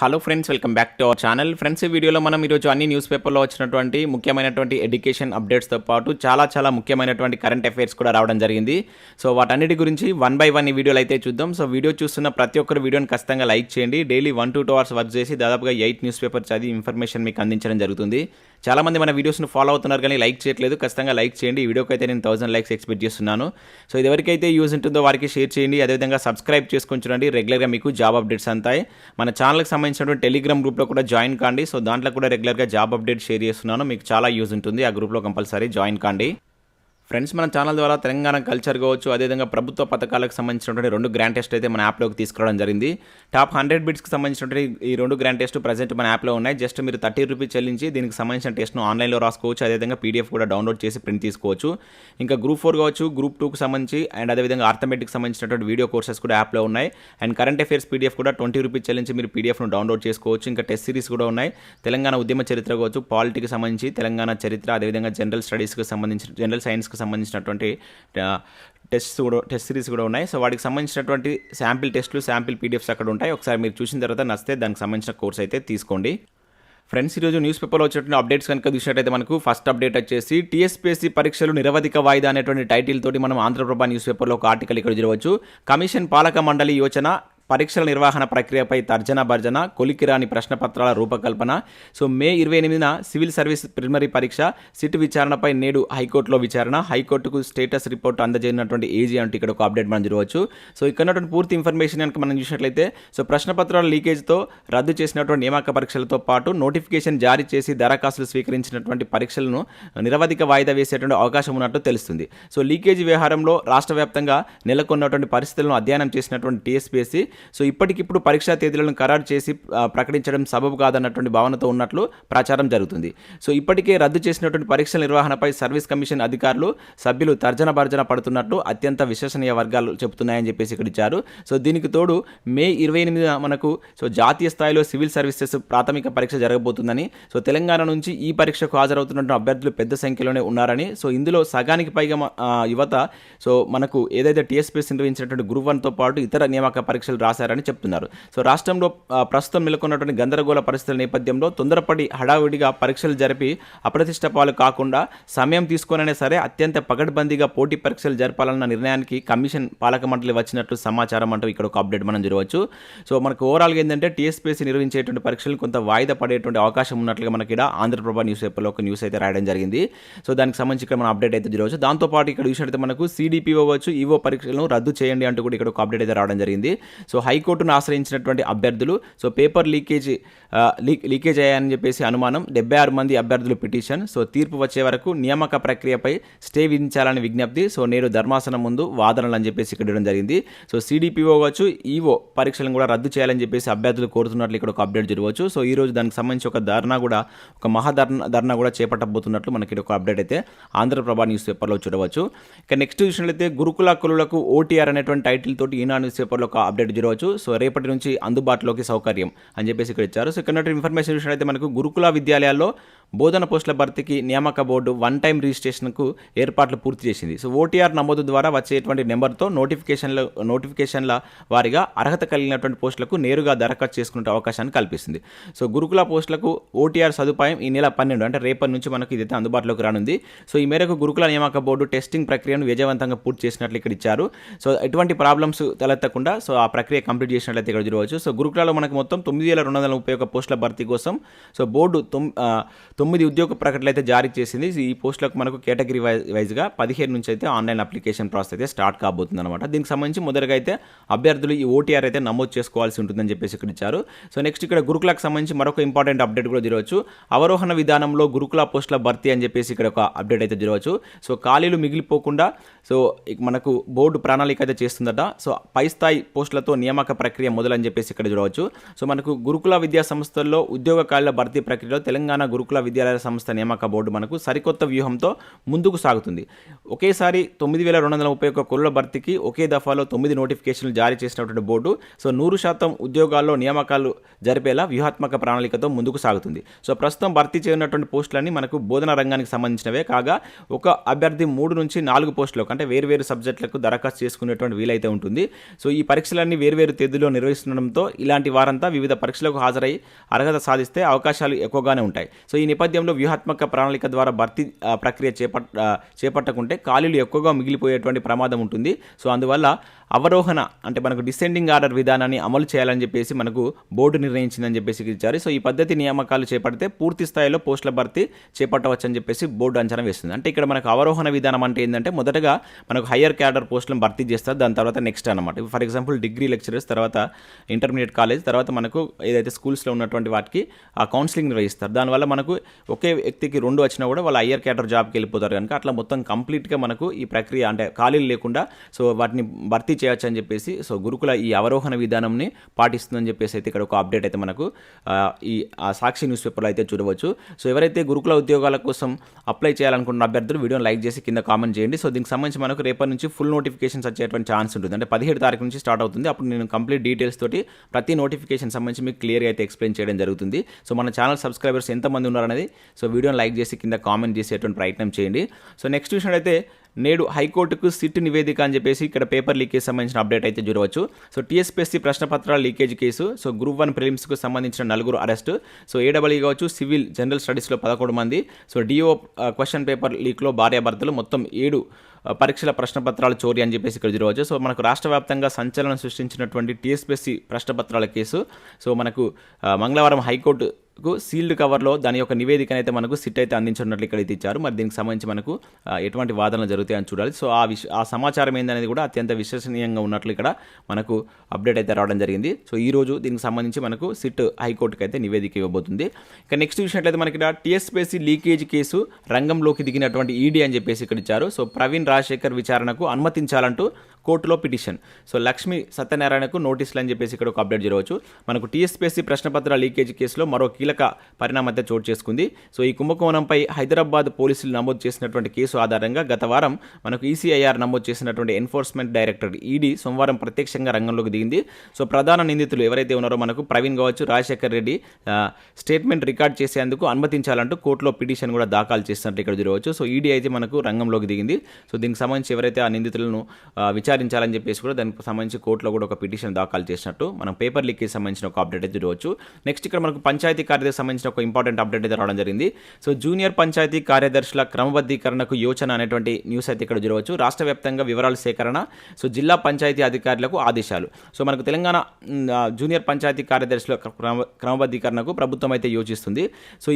Hello friends, welcome back to our channel. Friends, ఈ వీడియోలో మనం ఈరోజు అన్ని న్యూస్ పేపర్లో వచ్చినటువంటి ముఖ్యమైనటువంటి ఎడ్యుకేషన్ అప్డేట్స్తో పాటు చాలా ముఖ్యమైనటువంటి కరెంట్ అఫైర్స్ కూడా రావడం జరిగింది. సో వాటన్నిటి గురించి 1 by 1 ఈ వీడియోలో అయితే చూద్దాం. సో వీడియో చూస్తున్న ప్రతి ఒక్కరు వీడియోని ఖచ్చితంగా లైక్ చేయండి. డైలీ 1 to 2 hours వర్క్ చేసి దాదాపుగా 8 న్యూస్ పేపర్ చదివి ఇన్ఫర్మేషన్ మీకు అందించడం జరుగుతుంది. చాలామంది మన వీడియోస్ను ఫాలో అవుతున్నారు కానీ లైక్ చేయట్లేదు. ఖచ్చితంగా లైక్ చేయండి. ఈ వీడియోకి అయితే నేను 1000 లైక్స్ ఎక్స్పెక్ట్ చేస్తున్నాను. సో ఇది ఎవరికైతే యూజ్ ఉంటుందో వారికి షేర్ చేయండి. అదేవిధంగా సబ్స్క్రైబ్ చేసుకొని చూడండి. రెగ్యులర్గా మీకు జాబ్ అప్డేట్స్ అంతాయి. మన ఛానల్కి సంబంధించినటువంటి టెలిగ్రామ్ గ్రూప్లో కూడా జాయిన్ కాండి. సో దాంట్లో కూడా రెగ్యులర్గా జాబ్ అప్డేట్ షేర్ చేస్తున్నాను. మీకు చాలా యూజ్ ఉంటుంది. ఆ గ్రూప్లో కంపల్సరీ జాయిన్ కాండి. ఫ్రెండ్స్, మన ఛానల్ ద్వారా తెలంగాణ కల్చర్ కావచ్చు, అదేవిధంగా ప్రభుత్వ పథకాలకు సంబంధించినటువంటి 2 గ్రాండ్ టెస్ట్ అయితే మన యాప్లోకి తీసుకురావడం జరిగింది. టాప్ 100 బిట్స్కి సంబంధించినటువంటి ఈ 2 గ్రాండ్ టెస్ట్ ప్రజెంట్ మన యాప్లో ఉన్నాయి. జస్ట్ మీరు 30 రూపీస్ చెల్లించి దీనికి సంబంధించిన టెస్ట్ను ఆన్లైన్లో రాసుకోవచ్చు. అదేవిధంగా పీడిఎఫ్ కూడా డౌన్లోడ్ చేసి ప్రింట్ తీసుకోవచ్చు. ఇంకా గ్రూప్ 4 కావచ్చు, గ్రూప్ 2కి సంబంధించి అండ్ అదేవిధంగా ఆర్థమెటిక్కి సంబంధించినటువంటి వీడియో కోర్సెస్ కూడా యాప్లో ఉన్నాయి. అండ్ కరెంట్ అఫైర్స్ పీడిఎఫ్ కూడా 20 రూపీస్ చెల్లించి మీరు పీడిఎఫ్ను డౌన్లోడ్ చేసుకోవచ్చు. ఇంకా టెస్ట్ సిరీస్ కూడా ఉన్నాయి. తెలంగాణ ఉద్యమ చరిత్ర కావచ్చు, పాలిటీకి సంబంధించి తెలంగాణ చరిత్ర, అదేవిధంగా జనరల్ స్టడీస్కి సంబంధించి జనరల్ సైన్స్కి సంబంధించినటువంటి టెస్ట్ సిరీస్ కూడా ఉన్నాయి. సో వాటికి సంబంధించినటువంటి శాంపిల్ టెస్టులు, శాంపిల్ పీడిఎఫ్స్ అక్కడ ఉంటాయి. ఒకసారి మీరు చూసిన తర్వాత నచ్చితే దానికి సంబంధించిన కోర్స్ అయితే తీసుకోండి. ఫ్రెండ్స్, ఈరోజు న్యూస్ పేపర్లో వచ్చినటువంటి అప్డేట్స్ కనుక చూసినట్టయితే మనకు ఫస్ట్ అప్డేట్ వచ్చేసి TSPSC పరీక్షలు నిరవధిక వాయిదా అనేటువంటి టైటిల్ తోటి మనం ఆంధ్రప్రభ న్యూస్ పేపర్లో ఒక ఆర్టికల్ ఇక్కడ చూడవచ్చు. కమిషన్ పాలక మండలి యోచన, పరీక్షల నిర్వహణ ప్రక్రియపై తర్జన భర్జన, కొలికిరాని ప్రశ్నపత్రాల రూపకల్పన. సో మే 28న సివిల్ సర్వీస్ ప్రిలిమినరీ పరీక్ష, సిట్ విచారణపై నేడు హైకోర్టులో విచారణ, హైకోర్టుకు స్టేటస్ రిపోర్ట్ అందజేయనటువంటి ఏజీ అంటే ఇక్కడ ఒక అప్డేట్ మనం చూడవచ్చు. సో ఇక్కడ ఉన్నటువంటి పూర్తి ఇన్ఫర్మేషన్ కనుక మనం చూసినట్లయితే సో ప్రశ్నపత్రాల లీకేజ్తో రద్దు చేసినటువంటి నియామక పరీక్షలతో పాటు నోటిఫికేషన్ జారీ చేసి దరఖాస్తులు స్వీకరించినటువంటి పరీక్షలను నిరవధిక వాయిదా వేసేటువంటి అవకాశం ఉన్నట్టు తెలుస్తుంది. సో లీకేజీ వ్యవహారంలో రాష్ట్ర వ్యాప్తంగా నెలకొన్నటువంటి పరిస్థితులను అధ్యయనం చేసినటువంటి TSPSC సో ఇప్పటికిప్పుడు పరీక్షా తేదీలను ఖరారు చేసి ప్రకటించడం సబబు కాదన్నటువంటి భావనతో ఉన్నట్లు ప్రచారం జరుగుతుంది. సో ఇప్పటికే రద్దు చేసినటువంటి పరీక్షల నిర్వహణపై సర్వీస్ కమిషన్ అధికారులు, సభ్యులు తర్జన భర్జన పడుతున్నట్లు అత్యంత విశ్వసనీయ వర్గాలు చెబుతున్నాయని చెప్పేసి ఇక్కడ ఇచ్చారు. సో దీనికి తోడు మే 28న మనకు సో జాతీయ స్థాయిలో సివిల్ సర్వీసెస్ ప్రాథమిక పరీక్ష జరగబోతుందని, సో తెలంగాణ నుంచి ఈ పరీక్షకు హాజరవుతున్న అభ్యర్థులు పెద్ద సంఖ్యలోనే ఉన్నారని, సో ఇందులో సగానికి పైగా యువత సో మనకు ఏదైతే TSPSC నిర్వహించినటువంటి గ్రూప్ 1తో పాటు ఇతర నియామక పరీక్షలు రాశారని చెప్తున్నారు. సో రాష్ట్రంలో ప్రస్తుతం నెలకొన్నటువంటి గందరగోళ పరిస్థితుల నేపథ్యంలో తొందరపడి హడావుడిగా పరీక్షలు జరిపి అప్రతిష్ట పాలు కాకుండా సమయం తీసుకొనైనా సరే అత్యంత పకడ్బందీగా పోటీ పరీక్షలు జరపాలన్న నిర్ణయానికి కమిషన్ పాలక మండలి వచ్చినట్లు సమాచారం అంటూ ఇక్కడ ఒక అప్డేట్ మనం చూడవచ్చు. సో మనకు ఓవరాల్గా ఏంటంటే TSPSC నిర్వహించేటువంటి పరీక్షలు కొంత వాయిదా పడేటువంటి అవకాశం ఉన్నట్లుగా మనకి ఇక్కడ ఆంధ్రప్రభ న్యూస్ పేపర్లో ఒక న్యూస్ అయితే రాయడం జరిగింది. సో దానికి సంబంధించి ఇక్కడ మనం అప్డేట్ అయితే చూడవచ్చు. దాంతోపాటు ఇక్కడ చూసినట్లయితే మనకు CDPO వచ్చు, ఈవో పరీక్షలను రద్దు చేయండి అంటూ కూడా ఇక్కడ ఒక అప్డేట్ అయితే రావడం జరిగింది. సో హైకోర్టును ఆశ్రయించినటువంటి అభ్యర్థులు సో పేపర్ లీకేజ్ అయ్యాయని చెప్పేసి అనుమానం, 76 మంది అభ్యర్థులు పిటిషన్. సో తీర్పు వచ్చే వరకు నియామక ప్రక్రియపై స్టే విధించాలని విజ్ఞప్తి. సో నేడు ధర్మాసనం ముందు వాదనలు అని చెప్పేసి ఇక్కడ ఇవ్వడం జరిగింది. సో CDPO వచ్చు, ఈవో పరీక్షలను కూడా రద్దు చేయాలని చెప్పేసి అభ్యర్థులు కోరుతున్నట్లు ఇక్కడ ఒక అప్డేట్ చూడవచ్చు. సో ఈ రోజు దానికి సంబంధించి ఒక మహాధర్నా కూడా చేపట్టబోతున్నట్లు మనకి ఒక అప్డేట్ అయితే ఆంధ్రప్రభ న్యూస్ పేపర్లో చూడవచ్చు. ఇక నెక్స్ట్ చూసినట్లయితే గురుకుల కులులకు OTR అనేటువంటి టైటిల్ తోటి ఈనాడు న్యూస్ పేపర్లో ఒక అప్డేట్ చూడవచ్చు. సో రేపటి నుంచి అందుబాటులోకి సౌకర్యం అని చెప్పేసి ఇక్కడ ఇచ్చారు. సో ఇక్కడ ఇన్ఫర్మేషన్ చూసినట్లయితే మనకు గురుకుల విద్యాలయాల్లో బోధన పోస్టుల భర్తీకి నియామక బోర్డు 1 టైం రిజిస్ట్రేషన్కు ఏర్పాట్లు పూర్తి చేసింది. సో OTR నమోదు ద్వారా వచ్చేటువంటి నెంబర్తో నోటిఫికేషన్ల వారిగా అర్హత కలిగినటువంటి పోస్టులకు నేరుగా దరఖాస్తు చేసుకునే అవకాశాన్ని కల్పిస్తుంది. సో గురుకుల పోస్టులకు OTR సదుపాయం ఈ నెల 12 అంటే రేపటి నుంచి మనకు ఇదైతే అందుబాటులోకి రానుంది. సో ఈ మేరకు గురుకుల నియామక బోర్డు టెస్టింగ్ ప్రక్రియను విజయవంతంగా పూర్తి చేసినట్లు ఇక్కడ ఇచ్చారు. సో ఎటువంటి ప్రాబ్లమ్స్ తలెత్తకుండా సో ఆ ప్రక్రియ కంప్లీట్ చేసినట్లయితే ఇక్కడ చూడవచ్చు. సో గురుకులలో మనకు మొత్తం 9231 పోస్టుల భర్తీ కోసం సో బోర్డు 9 ఉద్యోగ ప్రకటనలు అయితే జారీ చేసింది. ఈ పోస్టులకు మనకు కేటగిరీ వైజ్గా 15 నుంచి అయితే ఆన్లైన్ అప్లికేషన్ ప్రాసెస్ అయితే స్టార్ట్ కాబోతుంది అనమాట. దీనికి సంబంధించి మొదటగా అయితే అభ్యర్థులు ఈ OTR అయితే నమోదు చేసుకోవాల్సి ఉంటుందని చెప్పేసి ఇక్కడ ఇచ్చారు. సో నెక్స్ట్ ఇక్కడ గురుకులకు సంబంధించి మరొక ఇంపార్టెంట్ అప్డేట్ కూడా చూడవచ్చు. అవరోహణ విధానంలో గురుకుల పోస్టుల భర్తీ అని చెప్పేసి ఇక్కడ ఒక అప్డేట్ అయితే చూడవచ్చు. సో ఖాళీలు మిగిలిపోకుండా సో మనకు బోర్డు ప్రణాళిక అయితే చేస్తుందట. సో పై స్థాయి పోస్టులతో నియామక ప్రక్రియ మొదలని చెప్పేసి ఇక్కడ చూడవచ్చు. సో మనకు గురుకుల విద్యా సంస్థల్లో ఉద్యోగ ఖాళీల భర్తీ ప్రక్రియలో తెలంగాణ గురుకుల విద్యాలయ సంస్థ నియామక బోర్డు మనకు సరికొత్త వ్యూహంతో ముందుకు సాగుతుంది. ఒకేసారి 9,231 కొలుల భర్తీకి ఒకే దఫాలో 9 నోటిఫికేషన్లు జారీ చేసినటువంటి బోర్డు 100% ఉద్యోగాల్లో నియామకాలు జరిపేలా వ్యూహాత్మక ప్రణాళికతో ముందుకు సాగుతుంది. ప్రస్తుతం భర్తీ చేయనటువంటి పోస్టులన్నీ మనకు బోధనా రంగానికి సంబంధించినవే కాగా ఒక అభ్యర్థి 3 నుంచి 4 పోస్టులకు అంటే వేర్వేరు సబ్జెక్టులకు దరఖాస్తు చేసుకునేటువంటి వీలైతే ఉంటుంది. ఈ పరీక్షలన్నీ వేర్వేరు తేదీలో నిర్వహిస్తుండడంతో ఇలాంటి వారంతా వివిధ పరీక్షలకు హాజరై అర్హత సాధిస్తే అవకాశాలు ఎక్కువగానే ఉంటాయి. ఈ నేపథ్యంలో వ్యూహాత్మక ప్రణాళిక ద్వారా భర్తీ ప్రక్రియ చేపట్టకుంటే ఖాళీలు ఎక్కువగా మిగిలిపోయేటువంటి ప్రమాదం ఉంటుంది. అందువల్ల అవరోహణ అంటే మనకు డిసెండింగ్ ఆర్డర్ విధానాన్ని అమలు చేయాలని చెప్పేసి మనకు బోర్డు నిర్ణయించిందని చెప్పేసి ఇచ్చారు. ఈ పద్ధతి నియామకాలు చేపడితే పూర్తి స్థాయిలో పోస్టుల భర్తీ చేపట్టవచ్చని చెప్పేసి బోర్డు అంచనా వేస్తుంది. అంటే ఇక్కడ మనకు అవరోహణ విధానం అంటే ఏంటంటే మొదటగా మనకు హయ్యర్ క్యాడర్ పోస్టులను భర్తీ చేస్తారు, దాని తర్వాత నెక్స్ట్ అనమాట. ఫర్ ఎగ్జాంపుల్ డిగ్రీ లెక్చరర్స్, తర్వాత ఇంటర్మీడియట్ కాలేజ్, తర్వాత మనకు ఏదైతే స్కూల్స్లో ఉన్నటువంటి వాటికి ఆ కౌన్సిలింగ్ నిర్వహిస్తారు. దానివల్ల మనకు ఒకే వ్యక్తికి 2 వచ్చినా కూడా వాళ్ళు హయ్యర్ క్యాడర్ జాబ్కి వెళ్ళిపోతారు కనుక అట్లా మొత్తం కంప్లీట్గా మనకు ఈ ప్రక్రియ అంటే ఖాళీలు లేకుండా వాటిని భర్తీ చేయొచ్చు అని చెప్పేసి గురుకుల ఈ అవరోహణ విధానంని పాటిస్తుందని చెప్పేసి అయితే ఇక్కడ ఒక అప్డేట్ అయితే మనకు ఈ సాక్షి న్యూస్ పేపర్లో అయితే చూడవచ్చు. ఎవరైతే గురుకుల ఉద్యోగాల కోసం అప్లై చేయాలనుకున్న అభ్యర్థులు వీడియోని లైక్ చేసి కింద కామెంట్ చేయండి. దీనికి సంబంధించి మనకు రేపటి నుంచి ఫుల్ నోటిఫికేషన్స్ వచ్చేటువంటి ఛాన్స్ ఉంటుంది. అంటే 17 తారీఖు నుంచి స్టార్ట్ అవుతుంది. అప్పుడు నేను కంప్లీట్ డీటెయిల్స్ తోటి ప్రతి నోటిఫికేషన్ సంబంధించి మీకు క్లియర్గా అయితే ఎక్స్ప్లెయిన్ చేయడం జరుగుతుంది. మన ఛానల్ సబ్స్క్రైబర్స్ ఎంతమంది ఉన్నారనేది వీడియోని లైక్ చేసి కింద కామెంట్ చేసేటువంటి ప్రయత్నం చేయండి. నెక్స్ట్ చూసినట్టయితే నేడు హైకోర్టుకు సిట్ నివేదిక అని చెప్పేసి ఇక్కడ పేపర్ లీకేజ్ సంబంధించిన అప్డేట్ అయితే చూడవచ్చు. TSPSC ప్రశ్నపత్రాల లీకేజ్ కేసు గ్రూప్ 1 ప్రిలిమ్స్కు సంబంధించిన 4 అరెస్టు. ఏడబ్ల్యూ కావచ్చు, సివిల్, జనరల్ స్టడీస్లో 11 మంది. డిఓ క్వశ్చన్ పేపర్ లీక్లో భార్యాభర్తలు మొత్తం 7 పరీక్షల ప్రశ్నపత్రాలు చోరీ అని చెప్పేసి ఇక్కడ చూడవచ్చు. మనకు రాష్ట్ర వ్యాప్తంగా సంచలనం సృష్టించినటువంటి TSPSC ప్రశ్నపత్రాల కేసు మనకు మంగళవారం హైకోర్టుకు సీల్డ్ కవర్లో దాని యొక్క నివేదికను అయితే మనకు సిట్ అయితే అందించినట్లు ఇక్కడ అయితే ఇచ్చారు. మరి దీనికి సంబంధించి మనకు ఎటువంటి వాదనలు జరుగుతాయని చూడాలి. ఆ సమాచారం ఏందనేది కూడా అత్యంత విశ్వసనీయంగా ఉన్నట్లు ఇక్కడ మనకు అప్డేట్ అయితే రావడం జరిగింది. ఈ రోజు దీనికి సంబంధించి మనకు సిట్ హైకోర్టుకి అయితే నివేదిక ఇవ్వబోతుంది. ఇక నెక్స్ట్ చూసినట్లయితే మనకి ఇక్కడ TSPSC లీకేజ్ కేసు రంగంలోకి దిగినటువంటి ఈడీ అని చెప్పేసి ఇక్కడ ఇచ్చారు. ప్రవీణ్ రాజశేఖర్ విచారణకు అనుమతించాలంటూ కోర్టులో పిటిషన్. లక్ష్మీ సత్యనారాయణకు నోటీసులు అని చెప్పేసి ఇక్కడ ఒక అప్డేట్ జరగవచ్చు. మనకు TSPSC ప్రశ్నపత్ర లీకేజ్ కేసులో మరో కీలక పరిణామం అయితే చోటు చేసుకుంది. ఈ కుంభకోణంపై హైదరాబాద్ పోలీసులు నమోదు చేసినటువంటి కేసు ఆధారంగా గత వారం మనకు ECIR నమోదు చేసినటువంటి ఎన్ఫోర్స్మెంట్ డైరెక్టర్ ఈడీ సోమవారం ప్రత్యక్షంగా రంగంలోకి దిగింది. ప్రధాన నిందితులు ఎవరైతే ఉన్నారో మనకు ప్రవీణ్ కావచ్చు, రాజశేఖర్ రెడ్డి స్టేట్మెంట్ రికార్డ్ చేసేందుకు అనుమతించాలంటూ కోర్టులో పిటిషన్ కూడా దాఖలు చేసినట్టు ఇక్కడ చూడవచ్చు. ఈడీ అయితే మనకు రంగంలోకి దిగింది. దీనికి సంబంధించి ఎవరైతే ఆ నిందితులను విచారించాలని చెప్పేసి కూడా దానికి సంబంధించి కోర్టులో కూడా ఒక పిటిషన్ దాఖలు చేసినట్టు మనం పేపర్ లీక్కి సంబంధించిన ఒక అప్డేట్ అయితే చూడవచ్చు. నెక్స్ట్ ఇక్కడ మనకు పంచాయతీ కార్యదర్శి సంబంధించిన ఒక ఇంపార్టెంట్ అప్డేట్ అయితే రావడం జరిగింది. జూనియర్ పంచాయతీ కార్యదర్శుల క్రమబద్ధీకరణకు యోచన అనేటువంటి న్యూస్ అయితే ఇక్కడ చూడవచ్చు. రాష్ట్ర వ్యాప్తంగా వివరాల సేకరణ, జిల్లా పంచాయతీ అధికారులకు ఆదేశాలు. మనకు తెలంగాణ జూనియర్ పంచాయతీ కార్యదర్శుల క్రమబద్ధీకరణకు ప్రభుత్వం అయితే యోచిస్తుంది.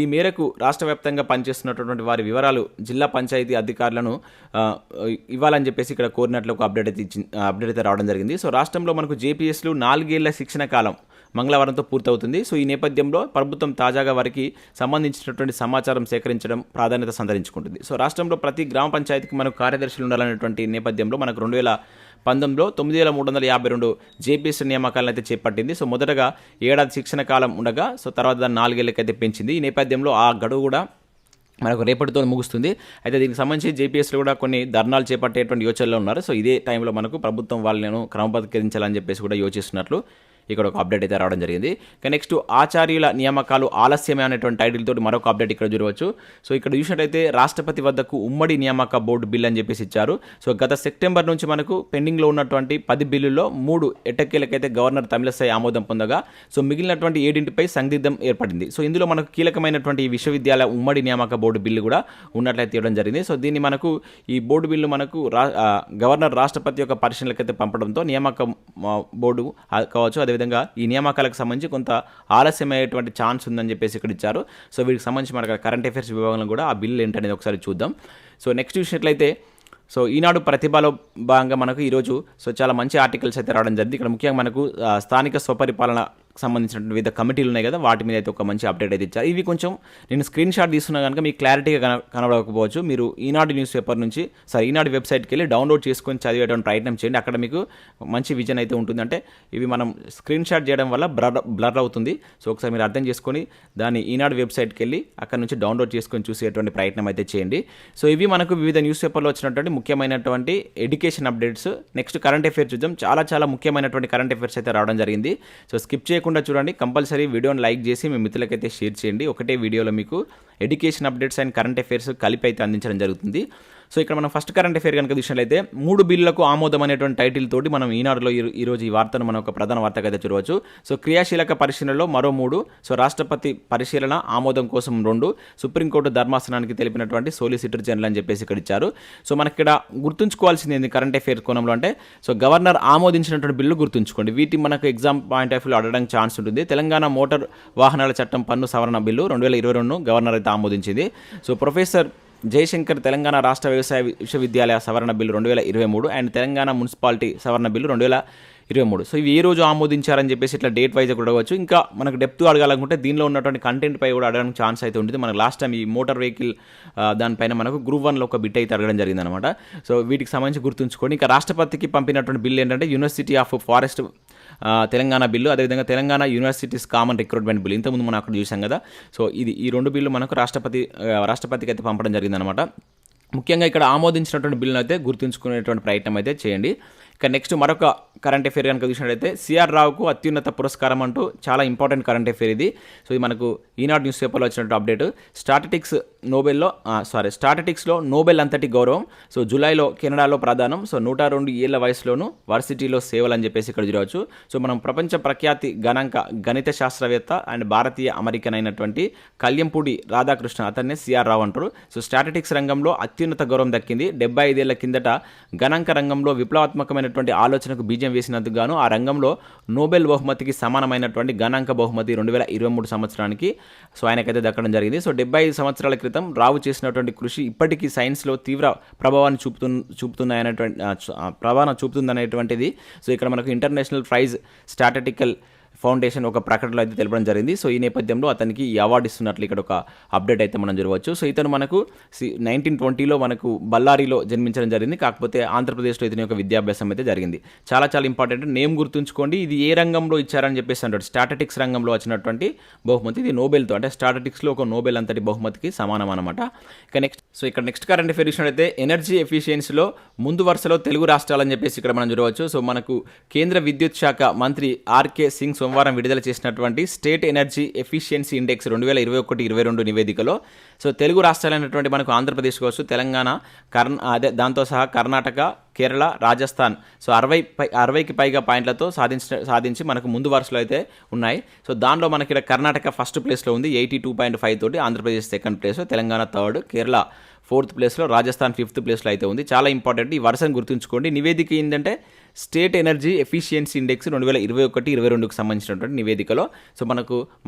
ఈ మేరకు రాష్ట్ర వ్యాప్తంగా పనిచేస్తున్నటువంటి వారి వివరాలు జిల్లా పంచాయతీ అధికారులను ఇవ్వాలని చెప్పేసి ఇక్కడ కోరినట్లు ఒక అప్డేట్ అయితే రావడం జరిగింది. రాష్ట్రంలో మనకు JPSలు 4 ఏళ్ల శిక్షణ కాలం మంగళవారంతో పూర్తవుతుంది. ఈ నేపథ్యంలో ప్రభుత్వం తాజాగా వారికి సంబంధించినటువంటి సమాచారం సేకరించడం ప్రాధాన్యత సంతరించుకుంటుంది. రాష్ట్రంలో ప్రతి గ్రామ పంచాయతీకి మనకు కార్యదర్శులు ఉండాలనేటువంటి నేపథ్యంలో మనకు 2019లో 9,352 JPS నియామకాలను అయితే చేపట్టింది. మొదటగా ఏడాది శిక్షణ కాలం ఉండగా తర్వాత దాన్ని 4 ఏళ్ళకైతే పెంచింది. ఈ నేపథ్యంలో ఆ గడువు కూడా మనకు రేపటితో ముగుస్తుంది. అయితే దీనికి సంబంధించి JPSలు కూడా కొన్ని ధర్నాలు చేపట్టేటువంటి యోచనలో ఉన్నారు. ఇదే టైంలో మనకు ప్రభుత్వం వాళ్ళను క్రమబద్ధీకరించాలని చెప్పేసి కూడా యోచిస్తున్నట్లు ఇక్కడ ఒక అప్డేట్ అయితే రావడం జరిగింది. నెక్స్ట్ ఆచార్యుల నియామకాలు ఆలస్యమే అనేటువంటి టైటిల్ తోటి మరొక అప్డేట్ ఇక్కడ చూడవచ్చు. ఇక్కడ చూసినట్టయితే రాష్ట్రపతి వద్దకు ఉమ్మడి నియామక బోర్డు బిల్ అని చెప్పేసి ఇచ్చారు. గత సెప్టెంబర్ నుంచి మనకు పెండింగ్లో ఉన్నటువంటి 10 బిల్లుల్లో 3 ఎట్టకేలకైతే గవర్నర్ తమిళసై ఆమోదం పొందగా మిగిలినటువంటి 7పై సందిగ్ధం ఏర్పడింది. ఇందులో మనకు కీలకమైనటువంటి ఈ విశ్వవిద్యాలయ ఉమ్మడి నియామక బోర్డు బిల్లు కూడా ఉన్నట్లయితే ఇవ్వడం జరిగింది. దీన్ని మనకు ఈ బోర్డు బిల్లు మనకు గవర్నర్ రాష్ట్రపతి యొక్క పరిశీలనకైతే పంపడంతో నియామక బోర్డు కావచ్చు, అదేవిధంగా ఈ నియామకాలకు సంబంధించి కొంత ఆలస్యమయ్యేటువంటి ఛాన్స్ ఉందని చెప్పేసి ఇక్కడ ఇచ్చారు. వీటికి సంబంధించి మనకు కరెంట్ అఫైర్స్ విభాగంలో కూడా ఆ బిల్లు ఏంటనేది ఒకసారి చూద్దాం. నెక్స్ట్ చూసినట్లయితే ఈనాడు ప్రతిభలో భాగంగా మనకు ఈరోజు చాలా మంచి ఆర్టికల్స్ అయితే రావడం జరిగింది. ఇక్కడ ముఖ్యంగా మనకు స్థానిక స్వపరిపాలన సంబంధించినటువంటి వివిధ కమిటీలు ఉన్నాయి కదా, వాటి మీద అయితే ఒక మంచి అప్డేట్ అయితే ఇచ్చారు. ఇవి కొంచెం నేను స్క్రీన్ షాట్ తీసుకున్నా కనుక మీకు క్లారిటీగా కనబడకపోవచ్చు. మీరు ఈనాడు న్యూస్ పేపర్ నుంచి ఈనాడు వెబ్సైట్కి వెళ్ళి డౌన్లోడ్ చేసుకొని చదివేటువంటి ప్రయత్నం చేయండి. అక్కడ మీకు మంచి విజన్ అయితే ఉంటుంది. అంటే ఇవి మనం స్క్రీన్ షాట్ చేయడం వల్ల బ్లర్ అవుతుంది. సో ఒకసారి మీరు అర్థం చేసుకొని దాన్ని ఈనాడు వెబ్సైట్కి వెళ్ళి అక్కడ నుంచి డౌన్లోడ్ చేసుకొని చూసేటువంటి ప్రయత్నం అయితే చేయండి. సో ఇవి మనకు వివిధ న్యూస్ పేపర్లో వచ్చినటువంటి ముఖ్యమైనటువంటి education updates. Next current affairs చూద్దాం. చాలా ముఖ్యమైనటువంటి కరెంట్ అఫైర్స్ అయితే రావడం జరిగింది. సో స్కిప్ చేయకుండా చూడండి. కంపల్సరీ వీడియోని లైక్ చేసి మీ మిత్రులకైతే షేర్ చేయండి. ఒకటే వీడియోలో మీకు education updates and current affairs కలిపి అయితే అందించడం జరుగుతుంది. సో ఇక్కడ మనం ఫస్ట్ కరెంట్ అఫైర్ కనుక చూసినట్లయితే 3 బిల్లులకు ఆమోదం అనేటువంటి టైటిల్ తోటి మనం ఈనాడులో ఈరోజు ఈ వార్తను మనం ఒక ప్రధాన వార్తగా అయితే చూడవచ్చు. సో క్రియాశీలక పరిశీలనలో మరో 3, సో రాష్ట్రపతి పరిశీలన ఆమోదం కోసం 2, సుప్రీంకోర్టు ధర్మాసనానికి తెలిపినటువంటి సోలిసిటర్ జనరల్ అని చెప్పేసి ఇక్కడ ఇచ్చారు. సో మనకి ఇక్కడ గుర్తుంచుకోవాల్సింది ఏంది కరెంట్ అఫైర్ కోణంలో అంటే, సో గవర్నర్ ఆమోదించినటువంటి బిల్లు గుర్తుంచుకోండి. వీటి మనకు ఎగ్జామ్ పాయింట్ ఆఫ్ వ్యూలో అడగడానికి ఛాన్స్ ఉంటుంది. తెలంగాణ మోటార్ వాహనాల చట్టం పన్ను సవరణ బిల్లు 2022 గవర్నర్ అయితే ఆమోదించింది. సో ప్రొఫెసర్ జయశంకర్ తెలంగాణ రాష్ట్ర వ్యవసాయ విశ్వవిద్యాలయ సవరణ బిల్లు 2023 అండ్ తెలంగాణ మున్సిపాలిటీ సవరణ బిల్లు 2023. సో ఇవి ఏ రోజు ఆమోదించారని చెప్పేసి ఇట్లా డేట్ వైజ్ కూడా అడగవచ్చు. ఇంకా మనకు డెప్త్ అడగాలనుకుంటే దీనిలో ఉన్నటువంటి కంటెంట్ పై కూడా అడగడానికి ఛాన్స్ అయితే ఉంటుంది. మనకు లాస్ట్ టైం ఈ మోటార్ వెహికల్ దానిపైన మనకు గ్రూప్ 1లో ఒక బిట్ అయితే అడగడం జరిగిందనమాట. సో వీటికి సంబంధించి గుర్తుంచుకోండి. ఇంకా రాష్ట్రపతికి పంపినటువంటి బిల్లు ఏంటంటే university of forest Telangana bill, అదేవిధంగా Telangana universities common recruitment bill ఇంతకుముందు మనం అక్కడ చూసాం కదా. సో ఈ 2 బిల్లు మనకు రాష్ట్రపతికి అయితే పంపడం జరిగిందనమాట. ముఖ్యంగా ఇక్కడ ఆమోదించినటువంటి బిల్లును అయితే గుర్తుంచుకునేటువంటి ప్రయత్నం అయితే చేయండి. ఇక నెక్స్ట్ మరొక కరెంట్ అఫైర్ కనుక చూసినట్లయితే సిఆర్ రావుకు అత్యున్నత పురస్కారం అంటూ చాలా ఇంపార్టెంట్ కరెంట్ అఫైర్ ఇది. సో ఇది మనకు ఈనాడు న్యూస్ పేపర్లో వచ్చినట్టు అప్డేట్. స్టాటిస్టిక్స్లో నోబెల్ అంతటి గౌరవం. సో జూలైలో కెనడాలో ప్రదానం. సో 102 ఏళ్ల వయసులోను వర్సిటీలో సేవలు అని చెప్పేసి ఇక్కడ చూడవచ్చు. సో మనం ప్రపంచ ప్రఖ్యాతి గణిత శాస్త్రవేత్త అండ్ భారతీయ అమెరికన్ అయినటువంటి కళ్యంపూడి రాధాకృష్ణ, అతన్నే సిఆర్ రావు అంటారు. సో స్టాటిస్టిక్స్ రంగంలో అత్యున్నత గౌరవం దక్కింది. 75 ఏళ్ల కిందట గణాంక రంగంలో విప్లవాత్మకమైనటువంటి ఆలోచనకు బీజం వేసినందుకు గాను ఆ రంగంలో నోబెల్ బహుమతికి సమానమైనటువంటి గణాంక బహుమతి 2023 సంవత్సరానికి సో ఆయనకైతే దక్కడం జరిగింది. సో 75 సంవత్సరాల క్రితం రావు చేసినటువంటి కృషి ఇప్పటికీ సైన్స్లో తీవ్ర ప్రభావాన్ని చూపుతుందనేటువంటిది సో ఇక్కడ మనకు ఇంటర్నేషనల్ ప్రైజ్ స్టాటిస్టికల్ ఫౌండేషన్ ఒక ప్రకటనలో అయితే తెలపడం జరిగింది. సో ఈ నేపథ్యంలో అతనికి ఈ అవార్డు ఇస్తున్నట్లు ఇక్కడ ఒక అప్డేట్ అయితే మనం చూడవచ్చు. సో ఇతను మనకు 1920లో మనకు బళ్ళారిలో జన్మించడం జరిగింది. కాకపోతే ఆంధ్రప్రదేశ్లో ఇతని యొక్క విద్యాభ్యాసం అయితే జరిగింది. చాలా ఇంపార్టెంట్. నేమ్ గుర్తుంచుకోండి. ఇది ఏ రంగంలో ఇచ్చారని చెప్పేసి అంటాడు. స్టాటిస్టిక్స్ రంగంలో వచ్చినటువంటి బహుమతి. ఇది నోబెల్తో అంటే స్టాటిస్టిక్స్లో ఒక నోబెల్ అంతటి బహుమతికి సమానం అనమాట. ఇక నెక్స్ట్ కరెంట్ అఫైర్ చూసినట్లయితే ఎనర్జీ ఎఫిషియన్సీలో ముందు వరుసలో తెలుగు రాష్ట్రాలని చెప్పేసి ఇక్కడ మనం చూడవచ్చు. సో మనకు కేంద్ర విద్యుత్ శాఖ మంత్రి ఆర్కే సింగ్ సోమవారం విడుదల చేసినటువంటి స్టేట్ ఎనర్జీ ఎఫిషియన్సీ ఇండెక్స్ 2021-22 నివేదికలో సో తెలుగు రాష్ట్రాలైనటువంటి మనకు ఆంధ్రప్రదేశ్ కావచ్చు, తెలంగాణ, దాంతో సహా కర్ణాటక, కేరళ, రాజస్థాన్ సో 60కి పైగా పాయింట్లతో సాధించి మనకు ముందు వరుసలో అయితే ఉన్నాయి. సో దానిలో మనకి ఇక్కడ కర్ణాటక ఫస్ట్ ప్లేస్లో ఉంది 82.5 తోటి, Andhra Pradesh second place, Telangana third, Kerala 4th ప్లేస్లో, రాజస్థాన్ 5th ప్లేస్లో అయితే ఉంది. చాలా ఇంపార్టెంట్. ఈ వరుసను గుర్తుంచుకోండి. నివేదిక ఏంటంటే స్టేట్ ఎనర్జీ ఎఫిషియన్సీ ఇండెక్స్ 2021-22కి సంబంధించినటువంటి నివేదికలో సో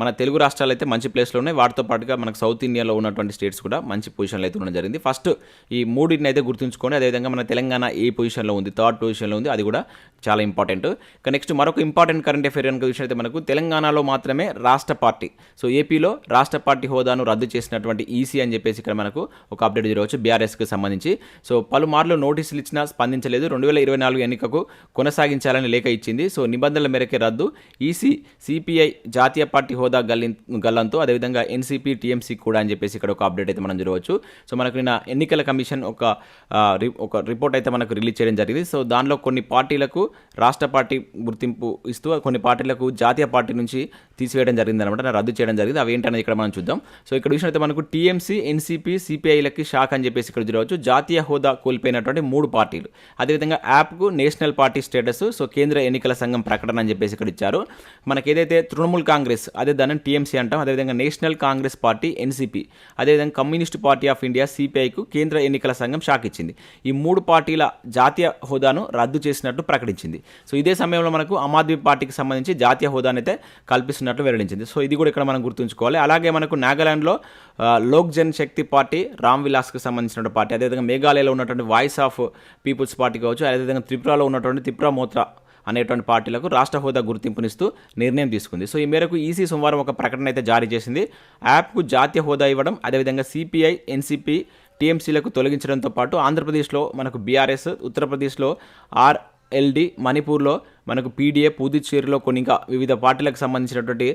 మన తెలుగు రాష్ట్రాలు అయితే మంచి ప్లేస్లో ఉన్నాయి. వాటితో పాటుగా మనకు సౌత్ ఇండియాలో ఉన్నటువంటి స్టేట్స్ కూడా మంచి పొజిషన్లో అయితే ఉండడం జరిగింది. ఫస్ట్ ఈ 3 అయితే గుర్తుంచుకోండి. అదేవిధంగా మన తెలంగాణ ఏ పొజిషన్లో ఉంది, 3rd పొజిషన్లో ఉంది. అది కూడా చాలా ఇంపార్టెంట్. ఇక నెక్స్ట్ మరొక ఇంపార్టెంట్ కరెంట్ అఫైర్ కనుక చూసినట్లయితే మనకు తెలంగాణలో మాత్రమే రాష్ట్ర పార్టీ సో ఏపీలో రాష్ట్ర పార్టీ హోదాను రద్దు చేసినటువంటి ఈసీ అని చెప్పేసి ఇక్కడ మనకు ఒక అప్డేట్ జరగవచ్చు బీఆర్ఎస్కి సంబంధించి. సో పలుమార్లు నోటీసులు ఇచ్చినా స్పందించలేదు. 2024 ఎన్నికకు కొనసాగించాలని లేఖ ఇచ్చింది. సో నిబంధనల మేరకే రద్దు. ఈసీ సిపిఐ జాతీయ పార్టీ హోదా గల్లంతో, అదేవిధంగా ఎన్సీపీ టీఎంసీ కూడా అని చెప్పేసి ఇక్కడ ఒక అప్డేట్ అయితే మనం చూడవచ్చు. సో మనకు నిన్న ఎన్నికల కమిషన్ ఒక రిపోర్ట్ అయితే మనకు రిలీజ్ చేయడం జరిగింది. సో దానిలో కొన్ని పార్టీలకు రాష్ట్ర పార్టీ గుర్తింపు ఇస్తూ కొన్ని పార్టీలకు జాతీయ పార్టీ నుంచి తీసివేయడం జరిగింది అనమాట, రద్దు చేయడం జరిగింది. అవి ఏంటనేది ఇక్కడ మనం చూద్దాం. సో ఇక్కడ చూసినట్లయితే మనకు టీఎంసీ, ఎన్సీపీ, సిపిఐలకి షాక్ అని చెప్పేసి ఇక్కడ చూడవచ్చు. జాతీయ హోదా కోల్పోయినటువంటి 3 పార్టీలు. అదేవిధంగా యాప్కు నేషనల్ పార్టీ స్టేటస్ సో కేంద్ర ఎన్నికల సంఘం ప్రకటన అని చెప్పేసి ఇక్కడ ఇచ్చారు. మనకి ఏదైతే తృణమూల్ కాంగ్రెస్ అదే దాన్ని టీఎంసీ అంటాం, అదేవిధంగా నేషనల్ కాంగ్రెస్ పార్టీ ఎన్సీపీ, అదేవిధంగా కమ్యూనిస్ట్ పార్టీ ఆఫ్ ఇండియా సిపిఐకు కేంద్ర ఎన్నికల సంఘం షాక్ ఇచ్చింది. ఈ 3 పార్టీల జాతీయ హోదాను రద్దు చేసినట్టు ప్రకటించింది. సో ఇదే సమయంలో మనకు ఆమ్ ఆద్మీ పార్టీకి సంబంధించి జాతీయ హోదాను అయితే కల్పిస్తున్నట్లు వెల్లడించింది. సో ఇది కూడా ఇక్కడ మనం గుర్తుంచుకోవాలి. అలాగే మనకు నాగాలాండ్లో లోక్ జన్ శక్తి పార్టీ రామ్ విలాస్కి సంబంధించిన పార్టీ, అదేవిధంగా మేఘాలయలో ఉన్నటువంటి వాయిస్ ఆఫ్ పీపుల్స్ పార్టీ కావచ్చు, అదేవిధంగా త్రిపురలో ఉన్నటువంటి త్రిపుర మోత్రా అనేటువంటి పార్టీలకు రాష్ట్ర హోదా గుర్తింపునిస్తూ నిర్ణయం తీసుకుంది. సో ఈ మేరకు ఈసీ సోమవారం ఒక ప్రకటన అయితే జారీ చేసింది. యాప్కు జాతీయ హోదా ఇవ్వడం, అదేవిధంగా సిపిఐ, ఎన్సిపి, టీఎంసీలకు తొలగించడంతో పాటు ఆంధ్రప్రదేశ్లో మనకు బీఆర్ఎస్, ఉత్తరప్రదేశ్లో ఆర్ఎల్డి, మణిపూర్లో మనకు పీడీఏ, పుదుచ్చేరిలో కొన్ని ఇంకా వివిధ పార్టీలకు సంబంధించినటువంటి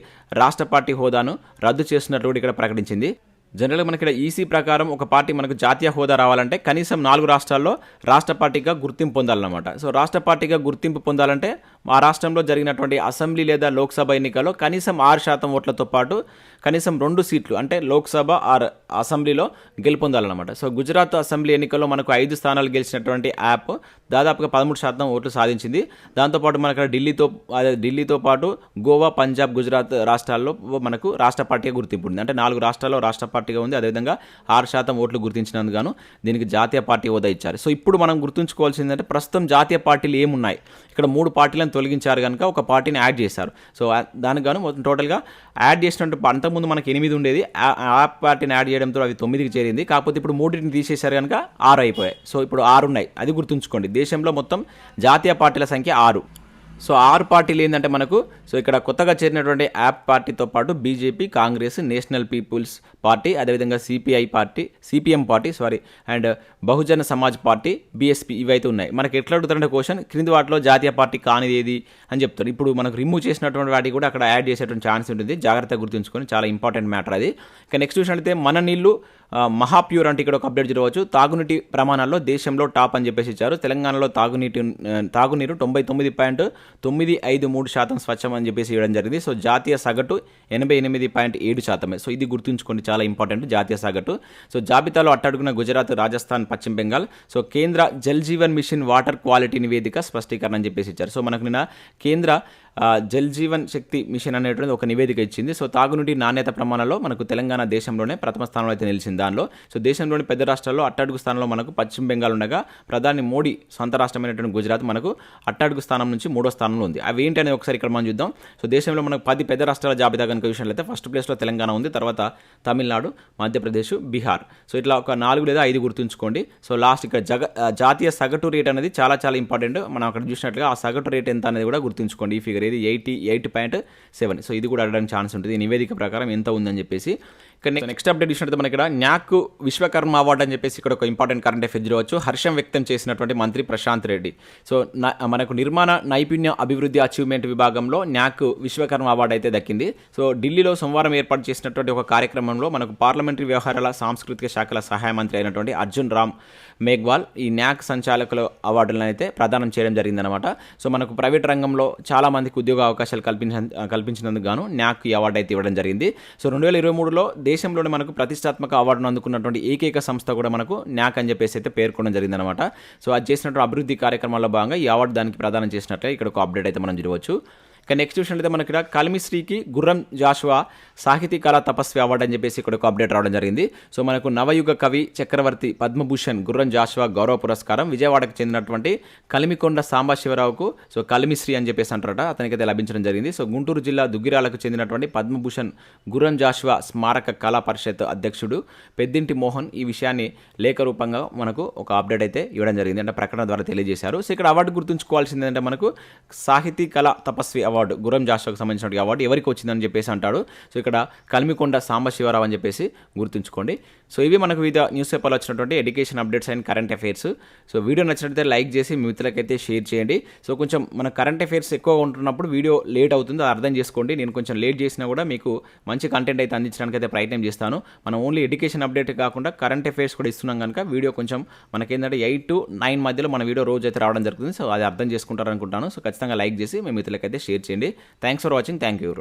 రాష్ట్ర పార్టీ హోదాను రద్దు చేస్తున్నట్టు కూడా ఇక్కడ ప్రకటించింది. జనరల్గా మనకి ఇక్కడ ఈసీ ప్రకారం ఒక పార్టీ మనకు జాతీయ హోదా రావాలంటే కనీసం 4 రాష్ట్రాల్లో రాష్ట్ర పార్టీగా గుర్తింపు పొందాలన్నమాట. సో రాష్ట్ర పార్టీగా గుర్తింపు పొందాలంటే ఆ రాష్ట్రంలో జరిగినటువంటి అసెంబ్లీ లేదా లోక్సభ ఎన్నికల్లో కనీసం 6% ఓట్లతో పాటు కనీసం 2 సీట్లు అంటే లోక్సభ ఆర్ అసెంబ్లీలో గెలుపొందాలన్నమాట. సో గుజరాత్ అసెంబ్లీ ఎన్నికల్లో మనకు 5 స్థానాలు గెలిచినటువంటి యాప్ దాదాపుగా 13% ఓట్లు సాధించింది. దాంతోపాటు మనకు ఢిల్లీతో పాటు గోవా, పంజాబ్, గుజరాత్ రాష్ట్రాల్లో మనకు రాష్ట్ర పార్టీగా గుర్తింపు ఉంది. అంటే 4 రాష్ట్రాల్లో రాష్ట్ర పార్టీగా ఉంది. అదేవిధంగా 6% ఓట్లు గుర్తించినందుకు గాను దీనికి జాతీయ పార్టీ హోదా ఇచ్చారు. సో ఇప్పుడు మనం గుర్తుంచుకోవాల్సిందంటే ప్రస్తుతం జాతీయ పార్టీలు ఏమున్నాయి, ఇక్కడ 3 పార్టీలను తొలగించారు కనుక ఒక పార్టీని యాడ్ చేశారు. సో దానికి గాను మొత్తం టోటల్గా యాడ్ చేసినట్టు అంతకుముందు మనకి 8 ఉండేది, ఆ పార్టీని యాడ్ చేయడంతో అవి 9కి చేరింది. కాకపోతే ఇప్పుడు 3ని తీసేశారు కనుక 6 అయిపోయాయి. సో ఇప్పుడు 6 ఉన్నాయి, అది గుర్తుంచుకోండి. దేశంలో మొత్తం జాతీయ పార్టీల సంఖ్య 6. సో 6 పార్టీలు ఏంటంటే మనకు సో ఇక్కడ కొత్తగా చేరినటువంటి యాప్ పార్టీతో పాటు BJP, Congress, national people's party, అదేవిధంగా CPM party and Bahujan Samaj party, BSP ఇవైతే ఉన్నాయి. మనకి ఎట్లా అడుగుతారంటే క్వశ్చన్, క్రింది వాటిలో జాతీయ పార్టీ కానిది ఏది అని చెప్తారు. ఇప్పుడు మనకు రిమూవ్ చేసినటువంటి వాటికి కూడా అక్కడ యాడ్ చేసేటువంటి ఛాన్స్ ఉంటుంది. జాగ్రత్తగా గుర్తుంచుకొని, చాలా ఇంపార్టెంట్ మ్యాటర్ అది. ఇక నెక్స్ట్ చూసినట్లయితే మన నీళ్ళు మహాప్యూర్ అంటే ఇక్కడ ఒక అప్డేట్ జరగవచ్చు. తాగునీటి ప్రమాణాల్లో దేశంలో టాప్ అని చెప్పేసి ఇచ్చారు. తెలంగాణలో తాగునీరు 99.953% స్వచ్ఛం అని చెప్పేసి ఇవ్వడం జరిగింది. సో జాతీయ సగటు 88.7%. సో ఇది గుర్తుంచుకోండి, చాలా ఇంపార్టెంట్ జాతీయ సగటు. సో జాబితాలో అట్టడుగున గుజరాత్, రాజస్థాన్, పశ్చిమ బెంగాల్. సో కేంద్ర Jal Jeevan mission water quality నివేదిక స్పష్టీకరణ అని చెప్పేసి ఇచ్చారు. సో మనకు నిన్న కేంద్ర జల్ జీవన్ శక్తి మిషన్ అనేటువంటి ఒక నివేదిక ఇచ్చింది. సో తాగునీటి నాణ్యత ప్రమాణాల్లో మనకు తెలంగాణ దేశంలోనే ప్రథమ స్థానంలో అయితే నిలిచింది. దానిలో సో దేశంలోని పెద్ద రాష్ట్రాల్లో అట్టడుగు స్థానంలో మనకు పశ్చిమ బెంగాల్ ఉండగా, ప్రధాని మోడీ సొంత రాష్ట్రమైనటువంటి గుజరాత్ మనకు అట్టడుగు స్థానం నుంచి 3వ స్థానంలో ఉంది. అవి ఏంటి అనేది ఒకసారి ఇక్కడ మనం చూద్దాం. సో దేశంలో మనకు 10 పెద్ద రాష్ట్రాల జాబితా కనుక విషయంలో అయితే ఫస్ట్ ప్లేస్లో తెలంగాణ ఉంది, తర్వాత తమిళనాడు, మధ్యప్రదేశ్, బీహార్. సో ఇట్లా ఒక 4 లేదా 5 గుర్తుంచుకోండి. సో లాస్ట్ ఇక్కడ జాతీయ సగటు రేట్ అనేది చాలా చాలా ఇంపార్టెంట్. మనం అక్కడ చూసినట్లుగా ఆ సగటు రేట్ ఎంత అనేది కూడా గుర్తుంచుకోండి. ఈ ఫిగర్ ఇది 88.7. సో ఇది కూడా అడగడానికి ఛాన్స్ ఉంటుంది. ఈ నివేదిక ప్రకారం ఎంత ఉందని చెప్పేసి. నెక్స్ట్ అప్డేట్ ఇచ్చినట్టు మనకి ఇక్కడ న్యాక్ విశ్వకర్మ అవార్డు అని చెప్పేసి ఇక్కడ ఒక ఇంపార్టెంట్ కరెంట్ అఫేర్ చూడవచ్చు. హర్షం వ్యక్తం చేసినటువంటి మంత్రి ప్రశాంత్ రెడ్డి. సో మనకు నిర్మాణ నైపుణ్య అభివృద్ధి అచీవ్మెంట్ విభాగంలో న్యాక్ విశ్వకర్మ అవార్డు అయితే దక్కింది. సో ఢిల్లీలో సోమవారం ఏర్పాటు చేసినటువంటి ఒక కార్యక్రమంలో మనకు పార్లమెంటరీ వ్యవహారాల సాంస్కృతిక శాఖల సహాయ మంత్రి అయినటువంటి అర్జున్ రామ్ మేఘ్వాల్ ఈ న్యాక్ సంచాలకుల అవార్డులను అయితే ప్రదానం చేయడం జరిగిందనమాట. సో మనకు ప్రైవేట్ రంగంలో చాలా మందికి ఉద్యోగ అవకాశాలు కల్పించినందుకు గాను న్యాక్ ఈ అవార్డు అయితే ఇవ్వడం జరిగింది. సో 2023లో దేశంలోనే మనకు ప్రతిష్టాత్మక అవార్డును అందుకున్నటువంటి ఏకైక సంస్థ కూడా మనకు న్యాక్ అని చెప్పేసి అయితే పేర్కొనడం జరిగిందనమాట. సో అది చేసినటువంటి అభివృద్ధి కార్యక్రమాల్లో భాగంగా ఈ అవార్డు దానికి ప్రదానం చేసినట్లే ఇక్కడ ఒక అప్డేట్ అయితే మనం చూడవచ్చు. ఇక నెక్స్ట్ చూసినట్లయితే మనకి ఇక్కడ కలిమిశ్రీకి గుర్రం జాషువా సాహితీ కళా తపస్వి అవార్డు అని చెప్పేసి ఇక్కడ ఒక అప్డేట్ రావడం జరిగింది. సో మనకు నవయుగ కవి చక్రవర్తి పద్మభూషణ్ గుర్రం జాషువా గౌరవ పురస్కారం విజయవాడకు చెందినటువంటి కలిమికొండ సాంబశివరావుకు సో కలిమిశ్రీ అని చెప్పేసి అంటారట, అతనికైతే లభించడం జరిగింది. సో గుంటూరు జిల్లా దుగ్గిరాలకు చెందినటువంటి పద్మభూషణ్ గుర్రం జాషువా స్మారక కళా పరిషత్ అధ్యక్షుడు పెద్దింటి మోహన్ ఈ విషయాన్ని లేఖ రూపంగా మనకు ఒక అప్డేట్ అయితే ఇవ్వడం జరిగింది, అంటే ప్రకటన ద్వారా తెలియజేశారు. సో ఇక్కడ అవార్డు గుర్తుంచుకోవాల్సింది అంటే మనకు సాహితీ కళా తపస్వి అవార్డు గుర్రం జాషువాకు సంబంధించిన అవార్డు ఎవరికి వచ్చిందని చెప్పేసి అంటాడు. సో ఇక్కడ కలిమికొండ సాంబశివరావు అని చెప్పేసి గుర్తుంచుకోండి. సో ఇవి మనకు వివిధ న్యూస్ పేపర్లో వచ్చినటువంటి education updates and current affairs. So video నచ్చినట్లయితే లైక్ చేసి మీ మిత్రులకైతే షేర్ చేయండి. సో కొంచెం మన కరెంట్ అఫైర్స్ ఎక్కువగా ఉంటున్నప్పుడు వీడియో లేట్ అవుతుంది, అది అర్థం చేసుకోండి. నేను కొంచెం లేట్ చేసినా కూడా మీకు మంచి కంటెంట్ అయితే అందించడానికి అయితే ప్రయత్నం చేస్తాను. మనం ఓన్లీ ఎడ్యుకేషన్ అప్డేట్ కాకుండా కరెంట్ అఫైర్స్ కూడా ఇస్తున్నాం కనుక వీడియో కొంచెం మనకేంటంటే 8 to 9 మధ్యలో మన వీడియో రోజు అయితే రావడం జరుగుతుంది. సో అది అర్థం చేసుకుంటారనుకుంటాను. సో ఖచ్చితంగా లైక్ చేసి మీ మిత్రులకైతే షేర్ చేయండి. Thanks for watching. Thank you.